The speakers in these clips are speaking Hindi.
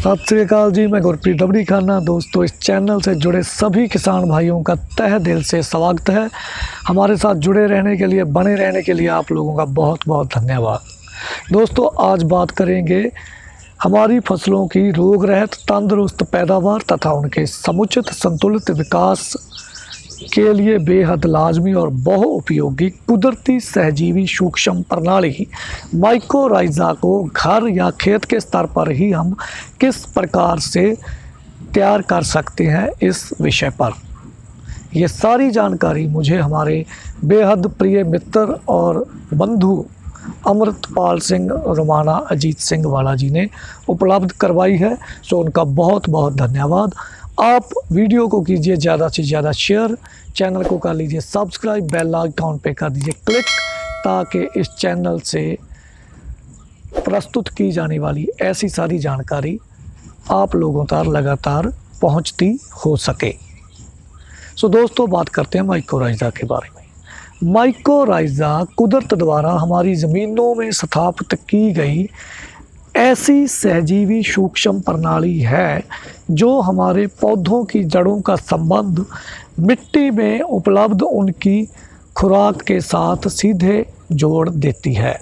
सत श्री अकाल जी, मैं गुरप्रीत डबड़ी खाना। दोस्तों, इस चैनल से जुड़े सभी किसान भाइयों का तहे दिल से स्वागत है। हमारे साथ जुड़े रहने के लिए, बने रहने के लिए आप लोगों का बहुत बहुत धन्यवाद। दोस्तों, आज बात करेंगे हमारी फसलों की रोग रहित तंदुरुस्त पैदावार तथा उनके समुचित संतुलित विकास के लिए बेहद लाजमी और बहुउपयोगी कुदरती सहजीवी सूक्ष्म प्रणाली माइकोराइज़ा को घर या खेत के स्तर पर ही हम किस प्रकार से तैयार कर सकते हैं, इस विषय पर ये सारी जानकारी मुझे हमारे बेहद प्रिय मित्र और बंधु अमृतपाल सिंह रोमाना अजीत सिंह वाला जी ने उपलब्ध करवाई है। सो उनका बहुत बहुत धन्यवाद। आप वीडियो को कीजिए ज़्यादा से ज़्यादा शेयर, चैनल को कर लीजिए सब्सक्राइब, बेल आइकॉन पे कर दीजिए क्लिक, ताकि इस चैनल से प्रस्तुत की जाने वाली ऐसी सारी जानकारी आप लोगों तक लगातार पहुंचती हो सके। सो दोस्तों, बात करते हैं माइकोराइज़ा के बारे में। माइकोराइज़ा कुदरत द्वारा हमारी ज़मीनों में स्थापित की गई ऐसी सहजीवी सूक्ष्म प्रणाली है जो हमारे पौधों की जड़ों का संबंध मिट्टी में उपलब्ध उनकी खुराक के साथ सीधे जोड़ देती है।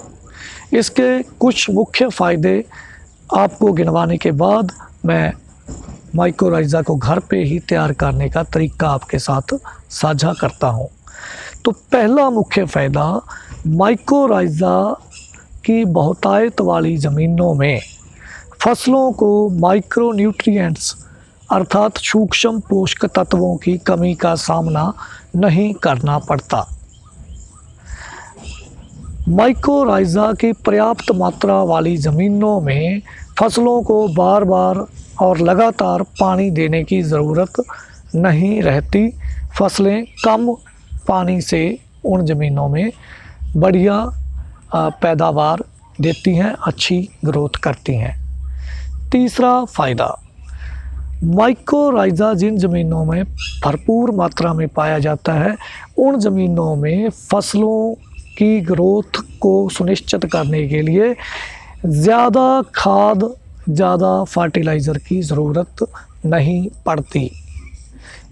इसके कुछ मुख्य फ़ायदे आपको गिनवाने के बाद मैं माइकोराइज़ा को घर पे ही तैयार करने का तरीका आपके साथ साझा करता हूँ। तो पहला मुख्य फ़ायदा, माइकोराइज़ा की बहुतायत वाली ज़मीनों में फसलों को माइक्रो न्यूट्रिएंट्स अर्थात सूक्ष्म पोषक तत्वों की कमी का सामना नहीं करना पड़ता। माइकोराइज़ा की पर्याप्त मात्रा वाली ज़मीनों में फसलों को बार बार और लगातार पानी देने की ज़रूरत नहीं रहती। फसलें कम पानी से उन ज़मीनों में बढ़िया पैदावार देती हैं, अच्छी ग्रोथ करती हैं। तीसरा फ़ायदा, माइकोराइज़ा जिन ज़मीनों में भरपूर मात्रा में पाया जाता है, उन ज़मीनों में फसलों की ग्रोथ को सुनिश्चित करने के लिए ज़्यादा खाद, ज़्यादा फर्टिलाइज़र की ज़रूरत नहीं पड़ती।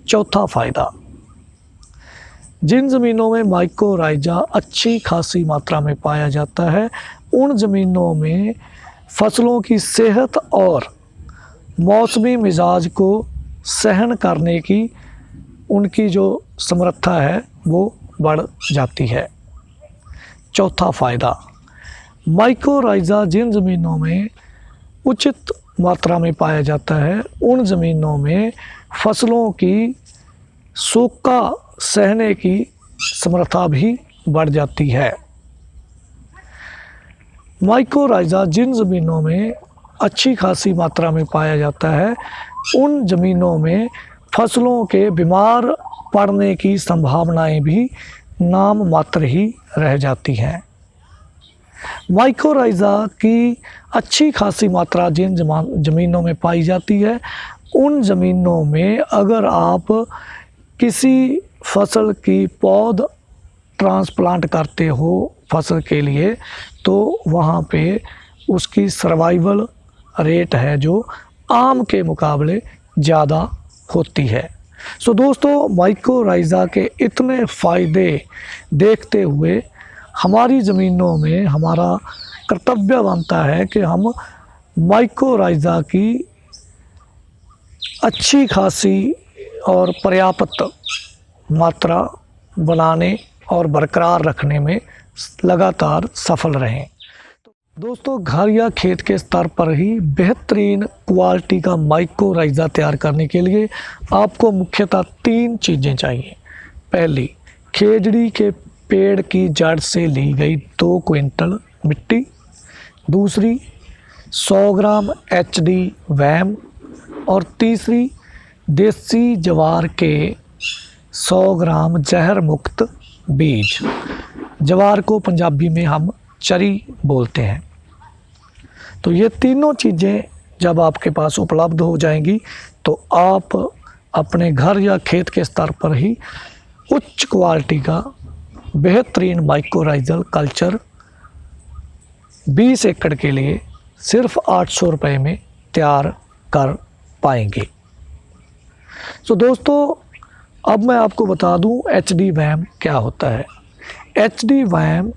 चौथा फ़ायदा, जिन ज़मीनों में माइकोराइज़ा अच्छी खासी मात्रा में पाया जाता है, उन ज़मीनों में फसलों की सेहत और मौसमी मिजाज को सहन करने की उनकी जो समर्था है वो बढ़ जाती है। चौथा फ़ायदा, माइकोराइज़ा जिन ज़मीनों में उचित मात्रा में पाया जाता है, उन ज़मीनों में फसलों की सूखा सहने की समर्था भी बढ़ जाती है। माइकोराइज़ा जिन ज़मीनों में अच्छी खासी मात्रा में पाया जाता है, उन ज़मीनों में फसलों के बीमार पड़ने की संभावनाएं भी नाम मात्र ही रह जाती हैं। माइकोराइज़ा की अच्छी खासी मात्रा जिन ज़मीनों में पाई जाती है, उन ज़मीनों में अगर आप किसी फसल की पौध ट्रांसप्लांट करते हो फसल के लिए, तो वहाँ पे उसकी सर्वाइवल रेट है जो आम के मुकाबले ज़्यादा होती है। सो दोस्तों, माइकोराइज़ा के इतने फ़ायदे देखते हुए हमारी ज़मीनों में हमारा कर्तव्य बनता है कि हम माइकोराइज़ा की अच्छी खासी और पर्याप्त मात्रा बनाने और बरकरार रखने में लगातार सफल रहें। दोस्तों, घर या खेत के स्तर पर ही बेहतरीन क्वालिटी का माइकोराइज़ा तैयार करने के लिए आपको मुख्यतः 3 चीज़ें चाहिए। पहली, खेजड़ी के पेड़ की जड़ से ली गई 2 क्विंटल मिट्टी। दूसरी, 100 ग्राम HD वैम। और तीसरी, देसी जवार के 100 ग्राम जहर मुक्त बीज। जवार को पंजाबी में हम चरी बोलते हैं। तो ये तीनों चीज़ें जब आपके पास उपलब्ध हो जाएंगी, तो आप अपने घर या खेत के स्तर पर ही उच्च क्वालिटी का बेहतरीन माइकोराइज़ल कल्चर 20 एकड़ के लिए सिर्फ 800 रुपये में तैयार कर पाएंगे। तो दोस्तों अब मैं आपको बता दूं HD वैम क्या होता है। HD वैम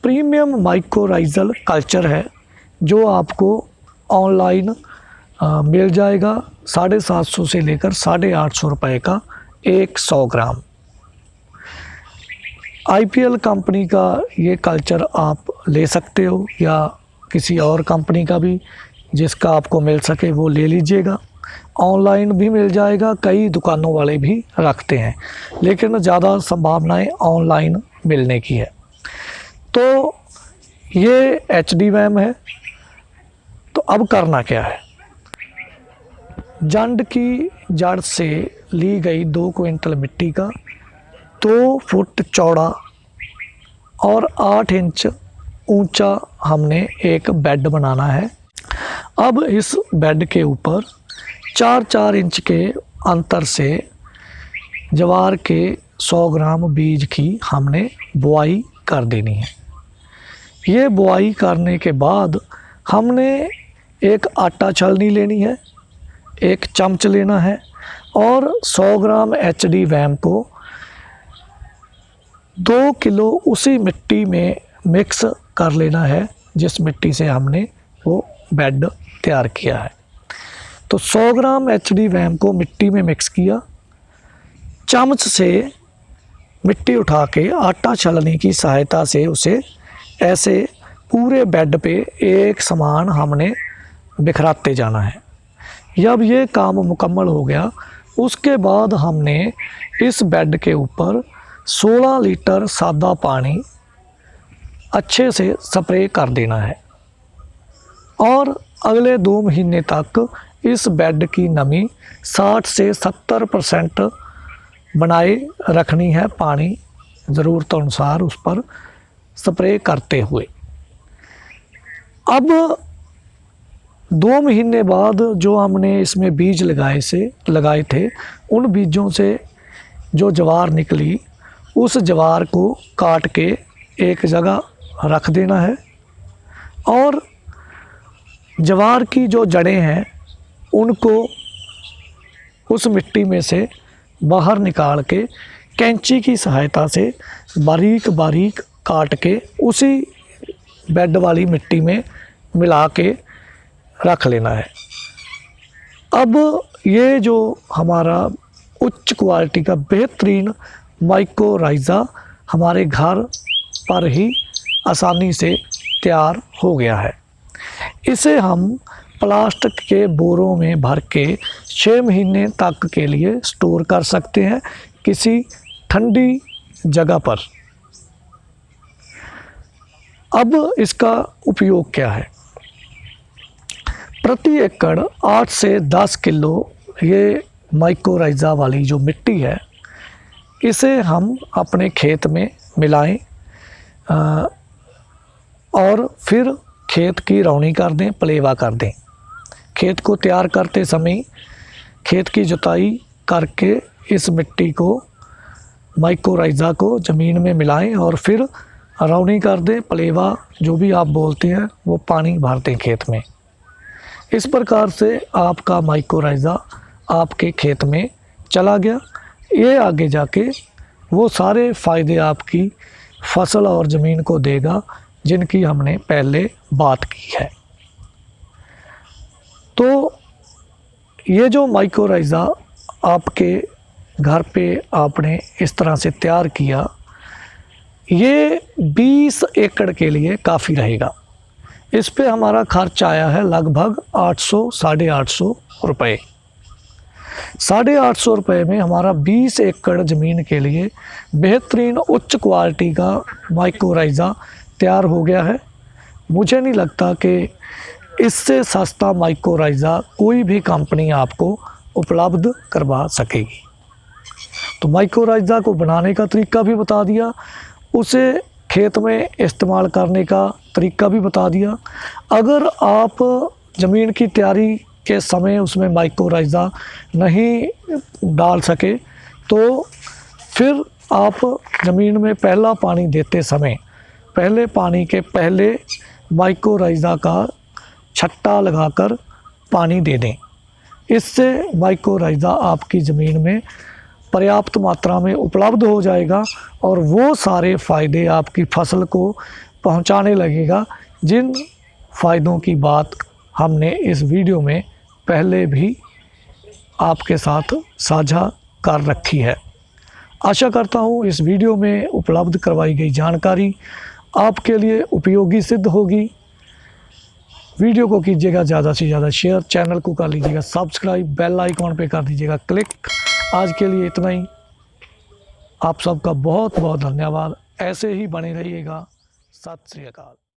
प्रीमियम माइकोराइजल कल्चर है जो आपको ऑनलाइन मिल जाएगा 750 से लेकर 850 रुपये का 100 ग्राम। IPL कंपनी का ये कल्चर आप ले सकते हो या किसी और कंपनी का भी जिसका आपको मिल सके वो ले लीजिएगा। ऑनलाइन भी मिल जाएगा, कई दुकानों वाले भी रखते हैं, लेकिन ज़्यादा संभावनाएं ऑनलाइन मिलने की है। तो ये HD वैम है। तो अब करना क्या है, जंड की जड़ से ली गई 2 क्विंटल मिट्टी का 2 फुट चौड़ा और 8 इंच ऊंचा हमने एक बेड बनाना है। अब इस बेड के ऊपर 4-4 इंच के अंतर से ज्वार के 100 ग्राम बीज की हमने बुआई कर देनी है। ये बुआई करने के बाद हमने एक आटा छलनी लेनी है, एक चम्मच लेना है और 100 ग्राम HD वैम को 2 किलो उसी मिट्टी में मिक्स कर लेना है जिस मिट्टी से हमने वो बेड तैयार किया है। तो 100 ग्राम HD वैम को मिट्टी में मिक्स किया, चम्मच से मिट्टी उठा के आटा छलनी की सहायता से उसे ऐसे पूरे बेड पे एक समान हमने बिखराते जाना है। जब ये काम मुकम्मल हो गया उसके बाद हमने इस बेड के ऊपर 16 लीटर सादा पानी अच्छे से स्प्रे कर देना है और अगले 2 महीने तक इस बेड की नमी 60 से 70% बनाए रखनी है, पानी ज़रूरत अनुसार उस पर स्प्रे करते हुए। अब 2 महीने बाद जो हमने इसमें बीज लगाए थे उन बीजों से जो ज्वार निकली उस ज्वार को काट के एक जगह रख देना है और ज्वार की जो जड़ें हैं उनको उस मिट्टी में से बाहर निकाल के कैंची की सहायता से बारीक बारीक काट के उसी बेड वाली मिट्टी में मिला के रख लेना है। अब ये जो हमारा उच्च क्वालिटी का बेहतरीन माइकोराइज़ा हमारे घर पर ही आसानी से तैयार हो गया है। इसे हम प्लास्टिक के बोरों में भर के 6 महीने तक के लिए स्टोर कर सकते हैं किसी ठंडी जगह पर। अब इसका उपयोग क्या है, प्रति एकड़ 8 से 10 किलो ये माइकोराइज़ा वाली जो मिट्टी है इसे हम अपने खेत में मिलाएं और फिर खेत की रौनी कर दें, पलेवा कर दें। खेत को तैयार करते समय खेत की जुताई करके इस मिट्टी को माइकोराइज़ा को ज़मीन में मिलाएं और फिर रौनी कर दें, पलेवा जो भी आप बोलते हैं वो पानी भर दें खेत में। इस प्रकार से आपका माइकोराइज़ा आपके खेत में चला गया। ये आगे जाके वो सारे फ़ायदे आपकी फसल और ज़मीन को देगा जिनकी हमने पहले बात की है। तो ये जो माइकोराइज़ा आपके घर पे आपने इस तरह से तैयार किया, ये 20 एकड़ के लिए काफ़ी रहेगा। इस पे हमारा खर्च आया है लगभग 800-850 रुपये। 850 रुपये में हमारा 20 एकड़ ज़मीन के लिए बेहतरीन उच्च क्वालिटी का माइकोराइज़ा तैयार हो गया है। मुझे नहीं लगता कि इससे सस्ता माइकोराइज़ा कोई भी कंपनी आपको उपलब्ध करवा सकेगी। तो माइकोराइज़ा को बनाने का तरीका भी बता दिया, उसे खेत में इस्तेमाल करने का तरीका भी बता दिया। अगर आप ज़मीन की तैयारी के समय उसमें माइकोराइज़ा नहीं डाल सके तो फिर आप ज़मीन में पहला पानी देते समय पहले पानी के पहले माइकोराइज़ा का छट्टा लगाकर पानी दे दें। इससे माइकोराइज़ा आपकी ज़मीन में पर्याप्त मात्रा में उपलब्ध हो जाएगा और वो सारे फ़ायदे आपकी फसल को पहुंचाने लगेगा, जिन फ़ायदों की बात हमने इस वीडियो में पहले भी आपके साथ साझा कर रखी है। आशा करता हूँ इस वीडियो में उपलब्ध करवाई गई जानकारी आपके लिए उपयोगी सिद्ध होगी। वीडियो को कीजिएगा ज़्यादा से ज़्यादा शेयर, चैनल को कर लीजिएगा सब्सक्राइब, बेल आइकॉन पे कर दीजिएगा क्लिक। आज के लिए इतना ही। आप सबका बहुत बहुत धन्यवाद। ऐसे ही बने रहिएगा। सत श्री अकाल।